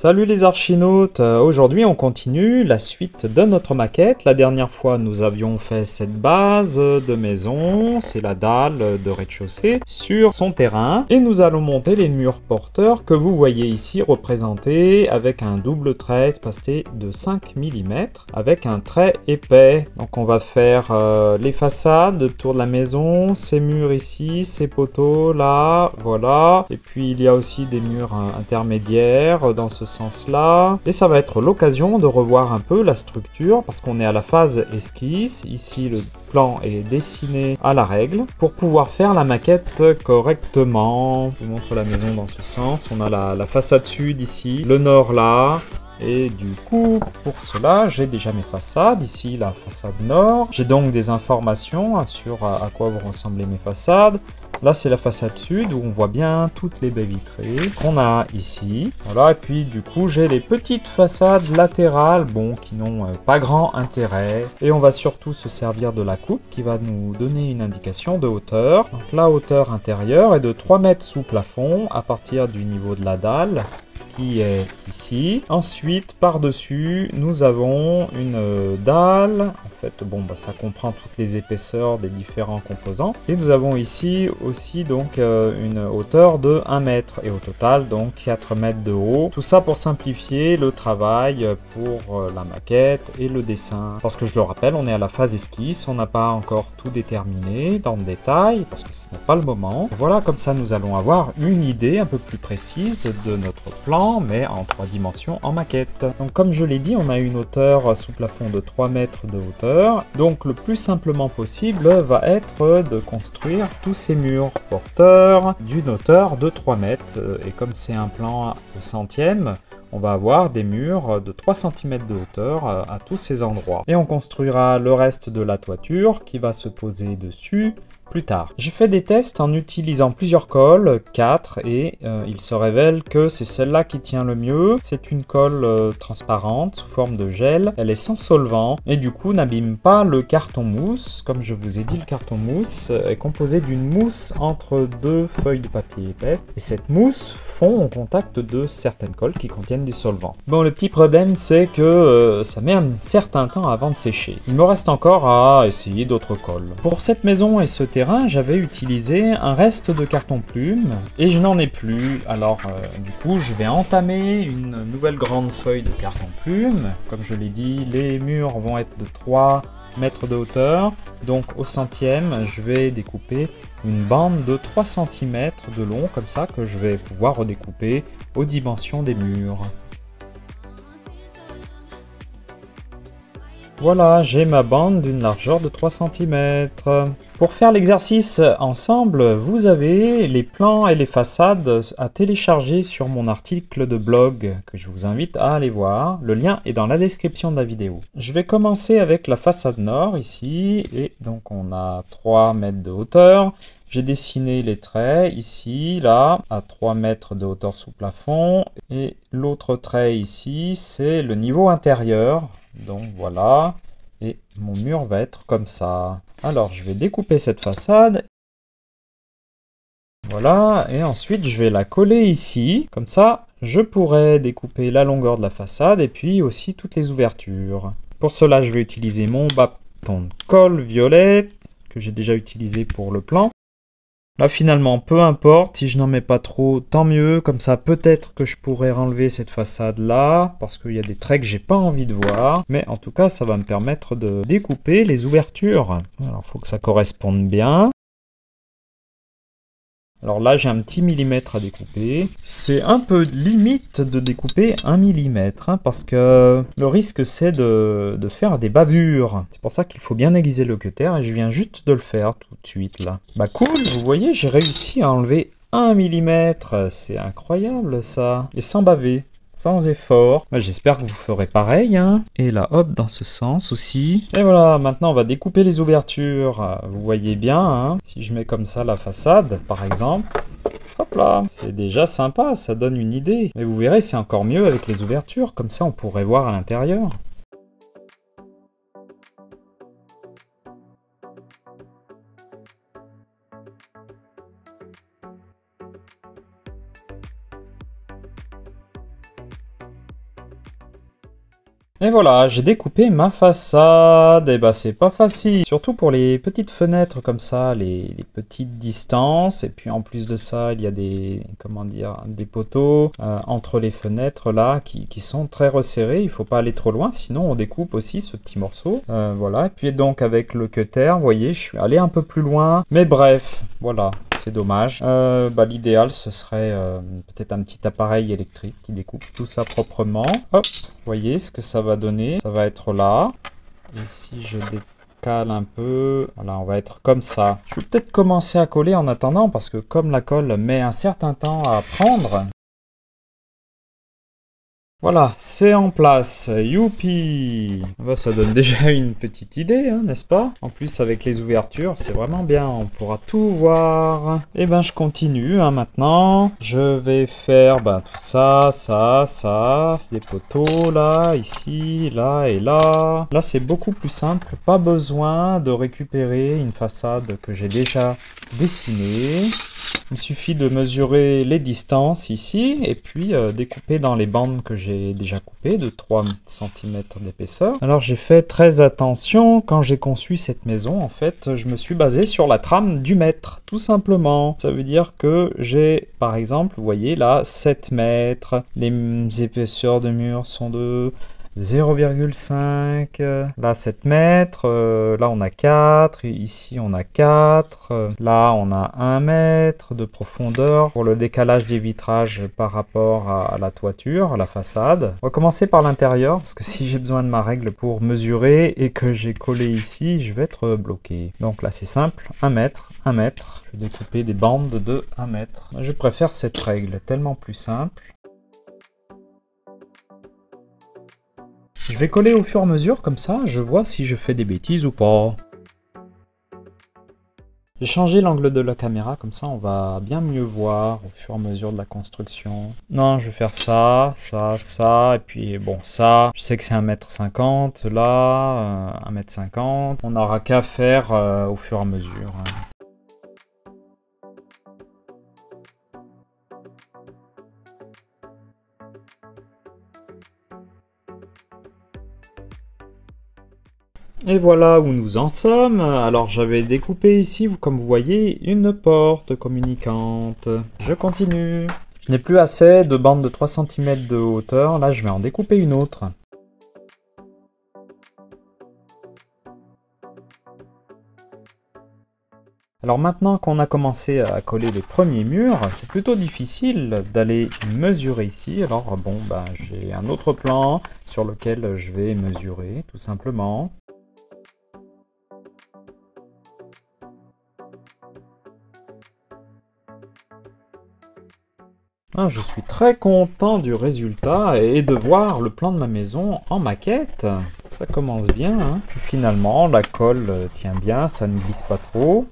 Salut les archinautes, aujourd'hui on continue la suite de notre maquette. La dernière fois nous avions fait cette base de maison, c'est la dalle de rez-de-chaussée, sur son terrain. Et nous allons monter les murs porteurs que vous voyez ici représentés avec un double trait espacé de 5 mm avec un trait épais. Donc on va faire les façades autour de la maison, ces murs ici, ces poteaux là, voilà. Et puis il y a aussi des murs intermédiaires dans ce sens-là. Et ça va être l'occasion de revoir un peu la structure parce qu'on est à la phase esquisse. Ici, le plan est dessiné à la règle pour pouvoir faire la maquette correctement. Je vous montre la maison dans ce sens. On a la façade sud ici, le nord là. Et du coup, pour cela, j'ai déjà mes façades. Ici, la façade nord. J'ai donc des informations sur à quoi vont ressembler mes façades. Là, c'est la façade sud où on voit bien toutes les baies vitrées qu'on a ici. Voilà, et puis du coup, j'ai les petites façades latérales, bon, qui n'ont pas grand intérêt. Et on va surtout se servir de la coupe qui va nous donner une indication de hauteur. Donc la hauteur intérieure est de 3 mètres sous plafond à partir du niveau de la dalle, qui est ici. Ensuite, par-dessus, nous avons une dalle. En fait, bon, ça comprend toutes les épaisseurs des différents composants. Et nous avons ici aussi donc une hauteur de 1 mètre. Et au total, donc 4 mètres de haut. Tout ça pour simplifier le travail pour la maquette et le dessin. Parce que je le rappelle, on est à la phase esquisse. On n'a pas encore tout déterminé dans le détail, parce que ce n'est pas le moment. Et voilà, comme ça, nous allons avoir une idée un peu plus précise de notre plan, mais en 3 dimensions en maquette. Donc comme je l'ai dit, on a une hauteur sous plafond de 3 mètres de hauteur. Donc le plus simplement possible va être de construire tous ces murs porteurs d'une hauteur de 3 mètres. Et comme c'est un plan au centième, on va avoir des murs de 3 cm de hauteur à tous ces endroits. Et on construira le reste de la toiture qui va se poser dessus plus tard. J'ai fait des tests en utilisant plusieurs colles, 4, et il se révèle que c'est celle-là qui tient le mieux. C'est une colle transparente sous forme de gel. Elle est sans solvant et du coup n'abîme pas le carton mousse. Comme je vous ai dit, le carton mousse est composé d'une mousse entre deux feuilles de papier épaisse. Et cette mousse fond au contact de certaines colles qui contiennent du solvant. Bon, le petit problème, c'est que ça met un certain temps avant de sécher. Il me reste encore à essayer d'autres colles. Pour cette maison et ce terrain, j'avais utilisé un reste de carton plume et je n'en ai plus. Alors du coup, je vais entamer une nouvelle grande feuille de carton plume. Comme je l'ai dit, les murs vont être de 3 mètres de hauteur. Donc au centième, je vais découper une bande de 3 cm de long, comme ça, que je vais pouvoir redécouper aux dimensions des murs. Voilà, j'ai ma bande d'une largeur de 3 cm. Pour faire l'exercice ensemble, vous avez les plans et les façades à télécharger sur mon article de blog que je vous invite à aller voir. Le lien est dans la description de la vidéo. Je vais commencer avec la façade nord ici. Et donc on a 3 mètres de hauteur. J'ai dessiné les traits ici, là, à 3 mètres de hauteur sous plafond. Et l'autre trait ici, c'est le niveau intérieur. Donc voilà, et mon mur va être comme ça. Alors je vais découper cette façade. Voilà, et ensuite je vais la coller ici. Comme ça, je pourrai découper la longueur de la façade et puis aussi toutes les ouvertures. Pour cela, je vais utiliser mon bâton de colle violet que j'ai déjà utilisé pour le plan. Là, finalement, peu importe, si je n'en mets pas trop, tant mieux. Comme ça, peut-être que je pourrais enlever cette façade-là, parce qu'il y a des traits que j'ai pas envie de voir. Mais en tout cas, ça va me permettre de découper les ouvertures. Alors, il faut que ça corresponde bien. Alors là, j'ai un petit millimètre à découper. C'est un peu limite de découper 1 millimètre, parce que le risque, c'est de faire des bavures. C'est pour ça qu'il faut bien aiguiser le cutter, et je viens juste de le faire tout de suite, là. Bah cool, vous voyez, j'ai réussi à enlever 1 millimètre. C'est incroyable, ça. Et sans baver. Sans effort. J'espère que vous ferez pareil, hein. Et là, hop, dans ce sens aussi. Et voilà, maintenant on va découper les ouvertures. Vous voyez bien, hein. Si je mets comme ça la façade, par exemple, hop là, c'est déjà sympa, ça donne une idée. Mais vous verrez, c'est encore mieux avec les ouvertures, comme ça on pourrait voir à l'intérieur. Et voilà, j'ai découpé ma façade. Et bah c'est pas facile, surtout pour les petites fenêtres comme ça, les petites distances. Et puis en plus de ça, il y a des, comment dire, des poteaux entre les fenêtres là qui sont très resserrés. Il faut pas aller trop loin, sinon on découpe aussi ce petit morceau. Voilà, et puis donc avec le cutter, vous voyez, je suis allé un peu plus loin. Mais bref, voilà. C'est dommage. L'idéal, ce serait peut-être un petit appareil électrique qui découpe tout ça proprement. Hop, vous voyez ce que ça va donner. Ça va être là. Et si je décale un peu, voilà, on va être comme ça. Je vais peut-être commencer à coller en attendant, parce que comme la colle met un certain temps à prendre... Voilà, c'est en place, youpi! Ça donne déjà une petite idée, hein, n'est-ce pas? En plus, avec les ouvertures, c'est vraiment bien, on pourra tout voir. Et ben, je continue, hein, maintenant. Je vais faire tout ça, c'est des poteaux, là, ici, là et là. Là, c'est beaucoup plus simple, pas besoin de récupérer une façade que j'ai déjà dessinée. Il suffit de mesurer les distances ici et puis découper dans les bandes que j'ai déjà coupées de 3 cm d'épaisseur. Alors j'ai fait très attention quand j'ai conçu cette maison. En fait, je me suis basé sur la trame du mètre, tout simplement. Ça veut dire que j'ai, par exemple, vous voyez là, 7 mètres. Les épaisseurs de murs sont de 0,5, là 7 mètres, là on a 4, ici on a 4, là on a 1 mètre de profondeur pour le décalage des vitrages par rapport à la toiture, à la façade. On va commencer par l'intérieur, parce que si j'ai besoin de ma règle pour mesurer et que j'ai collé ici, je vais être bloqué. Donc là c'est simple, 1 mètre, 1 mètre. Je vais découper des bandes de 1 mètre. Je préfère cette règle, tellement plus simple. Je vais coller au fur et à mesure, comme ça, je vois si je fais des bêtises ou pas. J'ai changé l'angle de la caméra, comme ça on va bien mieux voir au fur et à mesure de la construction. Non, je vais faire ça, ça, et puis bon, ça, je sais que c'est 1,50 m, là, 1,50 m. On n'aura qu'à faire au fur et à mesure. Et voilà où nous en sommes. Alors j'avais découpé ici, comme vous voyez, une porte communicante. Je continue. Je n'ai plus assez de bandes de 3 cm de hauteur. Là, je vais en découper une autre. Alors maintenant qu'on a commencé à coller les premiers murs, c'est plutôt difficile d'aller mesurer ici. Alors bon, j'ai un autre plan sur lequel je vais mesurer, tout simplement. Je suis très content du résultat et de voir le plan de ma maison en maquette. Ça commence bien, hein. Puis finalement, la colle tient bien, ça ne glisse pas trop.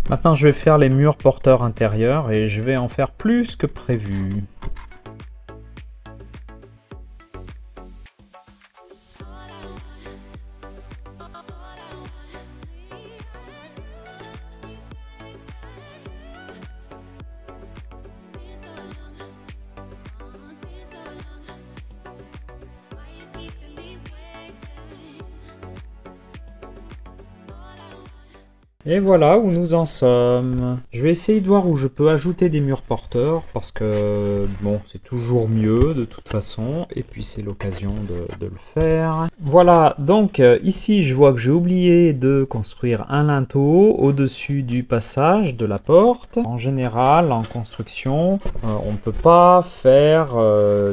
Maintenant, je vais faire les murs porteurs intérieurs et je vais en faire plus que prévu. Et voilà où nous en sommes. Je vais essayer de voir où je peux ajouter des murs porteurs parce que bon, c'est toujours mieux de toute façon et puis c'est l'occasion de le faire. Voilà, donc ici je vois que j'ai oublié de construire un linteau au-dessus du passage de la porte. En général, en construction, on ne peut pas faire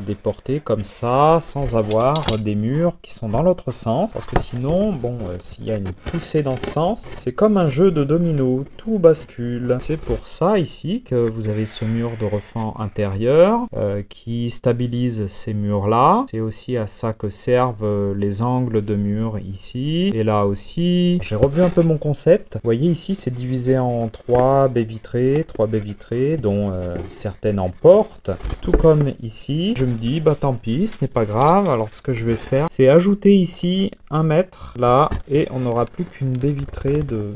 des portées comme ça sans avoir des murs qui sont dans l'autre sens parce que sinon, bon, s'il y a une poussée dans ce sens, c'est comme un jeu jeu de domino, tout bascule. C'est pour ça ici que vous avez ce mur de refend intérieur qui stabilise ces murs-là. C'est aussi à ça que servent les angles de murs ici. Et là aussi, j'ai revu un peu mon concept. Vous voyez ici, c'est divisé en 3 baies vitrées, dont certaines en porte. Tout comme ici, je me dis, bah tant pis, ce n'est pas grave. Alors ce que je vais faire, c'est ajouter ici 1 mètre là, et on n'aura plus qu'une baie vitrée de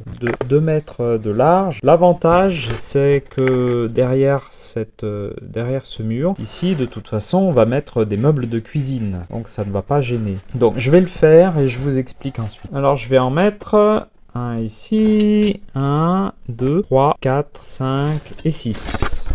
2 mètres de large. L'avantage, c'est que derrière ce mur, ici, de toute façon, on va mettre des meubles de cuisine. Donc ça ne va pas gêner. Donc je vais le faire et je vous explique ensuite. Alors je vais en mettre un ici, 1, 2, 3, 4, 5 et 6.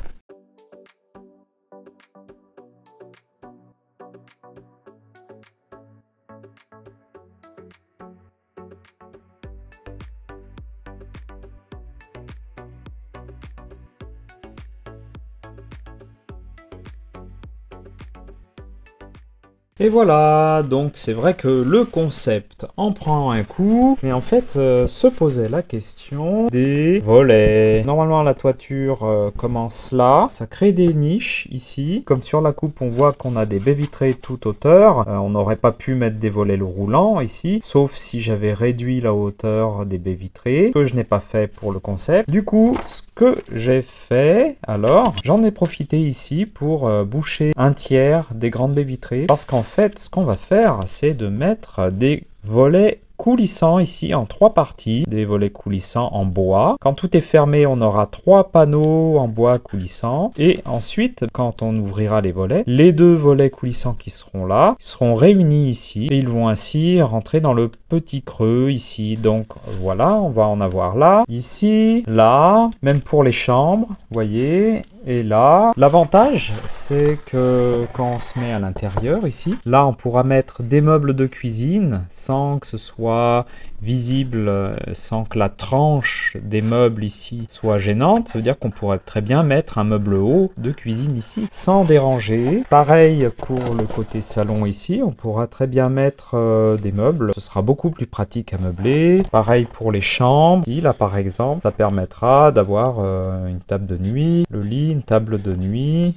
Et voilà, donc c'est vrai que le concept en prend un coup, mais en fait se posait la question des volets. Normalement la toiture commence là, ça crée des niches ici. Comme sur la coupe on voit qu'on a des baies vitrées toute hauteur, on n'aurait pas pu mettre des volets roulants ici, sauf si j'avais réduit la hauteur des baies vitrées, que je n'ai pas fait pour le concept. Du coup, ce que j'ai fait, alors, j'en ai profité ici pour boucher un tiers des grandes baies vitrées, parce qu'en fait, ce qu'on va faire, c'est de mettre des volets coulissants ici en 3 parties, des volets coulissants en bois. Quand tout est fermé, on aura 3 panneaux en bois coulissants. Et ensuite, quand on ouvrira les volets, les 2 volets coulissants qui seront là, seront réunis ici. Et ils vont ainsi rentrer dans le petit creux ici. Donc voilà, on va en avoir là, ici, là, même pour les chambres, vous voyez. Et là, l'avantage, c'est que quand on se met à l'intérieur ici, là on pourra mettre des meubles de cuisine sans que ce soit visible, sans que la tranche des meubles ici soit gênante. Ça veut dire qu'on pourrait très bien mettre un meuble haut de cuisine ici sans déranger. Pareil pour le côté salon ici, on pourra très bien mettre des meubles. Ce sera beaucoup plus pratique à meubler. Pareil pour les chambres. Ici, là par exemple, ça permettra d'avoir une table de nuit, le lit, une table de nuit.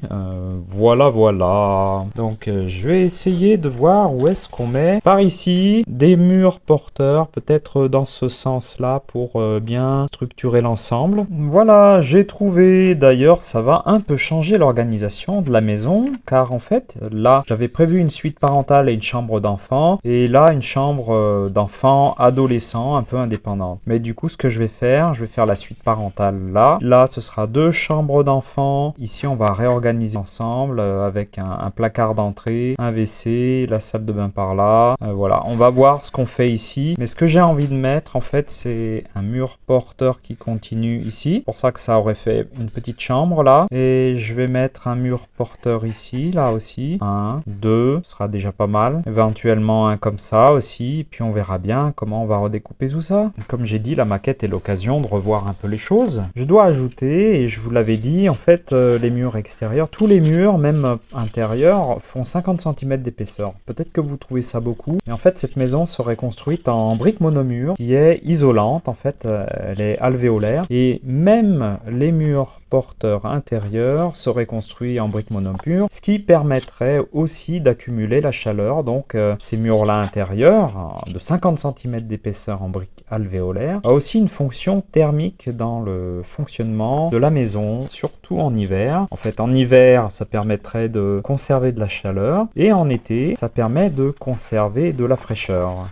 Voilà. Donc je vais essayer de voir où est-ce qu'on met. Par ici, des murs porteurs, peut-être dans ce sens-là pour bien structurer l'ensemble. Voilà, j'ai trouvé, d'ailleurs, ça va un peu changer l'organisation de la maison, car en fait, là, j'avais prévu une suite parentale et une chambre d'enfant, et là, une chambre d'enfant adolescent, un peu indépendante. Mais du coup, ce que je vais faire la suite parentale là. Là, ce sera 2 chambres d'enfant. Ici, on va réorganiser ensemble avec un placard d'entrée, un WC, la salle de bain par là. Voilà, on va voir ce qu'on fait ici. Mais ce que j'ai envie de mettre, en fait, c'est un mur porteur qui continue ici. C'est pour ça que ça aurait fait une petite chambre là. Et je vais mettre un mur porteur ici, là aussi. 1, 2, ce sera déjà pas mal. Éventuellement un comme ça aussi. Puis on verra bien comment on va redécouper tout ça. Comme j'ai dit, la maquette est l'occasion de revoir un peu les choses. Je dois ajouter, et je vous l'avais dit, en fait, les murs extérieurs, tous les murs, même intérieurs, font 50 cm d'épaisseur. Peut-être que vous trouvez ça beaucoup. Mais en fait, cette maison serait construite en briques monomure, qui est isolante. En fait, elle est alvéolaire. Et même les murs porteurs intérieurs seraient construits en briques monomure, ce qui permettrait aussi d'accumuler la chaleur. Donc, ces murs-là intérieurs, de 50 cm d'épaisseur en briques alvéolaires, a aussi une fonction thermique dans le fonctionnement de la maison, surtout en hiver. En fait, en hiver, ça permettrait de conserver de la chaleur, et en été, ça permet de conserver de la fraîcheur.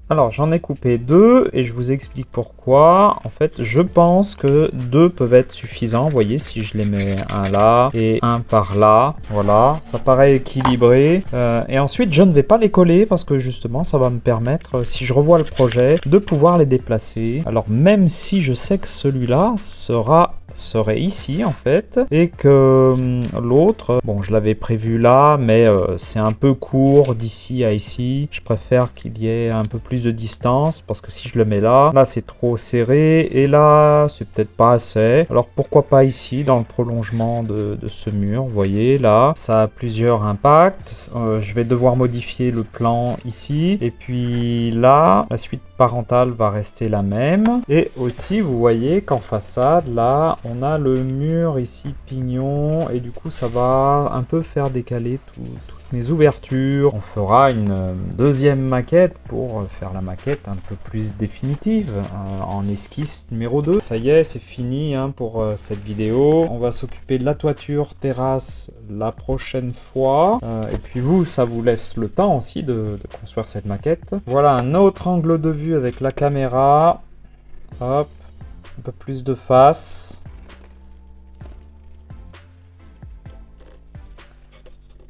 Alors j'en ai coupé 2 et je vous explique pourquoi. En fait, je pense que 2 peuvent être suffisants. Vous voyez, si je les mets un là et un par là, voilà, ça paraît équilibré. Et ensuite, je ne vais pas les coller parce que justement, ça va me permettre, si je revois le projet, de pouvoir les déplacer. Alors même si je sais que celui-là sera serait ici en fait, et que l'autre, bon je l'avais prévu là, mais c'est un peu court d'ici à ici. Je préfère qu'il y ait un peu plus de distance, parce que si je le mets là c'est trop serré, et là c'est peut-être pas assez. Alors pourquoi pas ici, dans le prolongement de ce mur, vous voyez là, ça a plusieurs impacts. Je vais devoir modifier le plan ici, et puis là, la suite parentale va rester la même. Et aussi, vous voyez qu'en façade, là, on a le mur ici pignon, et du coup, ça va un peu faire décaler toutes mes ouvertures. On fera une deuxième maquette pour faire la maquette un peu plus définitive, en esquisse numéro 2. Ça y est, c'est fini pour cette vidéo. On va s'occuper de la toiture terrasse la prochaine fois. Et puis vous, ça vous laisse le temps aussi de construire cette maquette. Voilà un autre angle de vue avec la caméra. Hop, un peu plus de face.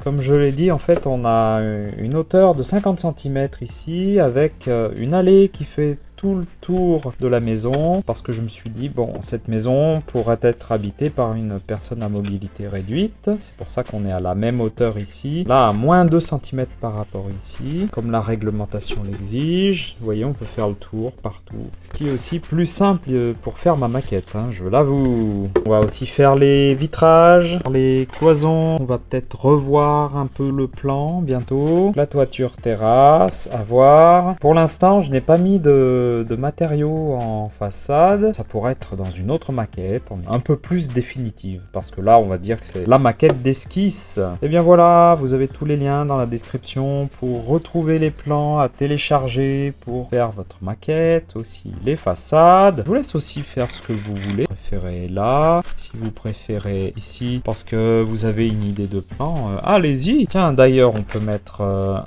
Comme je l'ai dit, en fait, on a une hauteur de 50 cm ici, avec une allée qui fait tout le tour de la maison, parce que je me suis dit, bon, cette maison pourrait être habitée par une personne à mobilité réduite. C'est pour ça qu'on est à la même hauteur ici. Là, à moins 2 cm par rapport ici, comme la réglementation l'exige. Vous voyez, on peut faire le tour partout. Ce qui est aussi plus simple pour faire ma maquette, je l'avoue. On va aussi faire les vitrages, les cloisons. On va peut-être revoir un peu le plan bientôt. La toiture terrasse, à voir. Pour l'instant, je n'ai pas mis de matériaux en façade. Ça pourrait être dans une autre maquette, un peu plus définitive, parce que là, on va dire que c'est la maquette d'esquisse. Et bien voilà, vous avez tous les liens dans la description pour retrouver les plans à télécharger pour faire votre maquette, aussi les façades. Je vous laisse aussi faire ce que vous voulez. Vous préférez là, si vous préférez ici, parce que vous avez une idée de plan, allez-y. Tiens, d'ailleurs, on peut mettre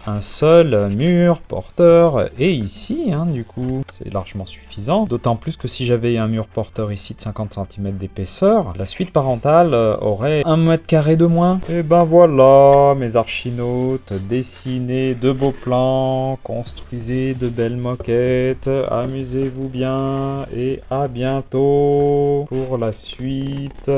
un seul mur porteur, et ici, du coup, c'est largement suffisant. D'autant plus que si j'avais un mur porteur ici de 50 cm d'épaisseur, la suite parentale aurait 1 mètre carré de moins. Et ben voilà, mes archinautes, dessinez de beaux plans, construisez de belles moquettes, amusez-vous bien, et à bientôt pour la suite.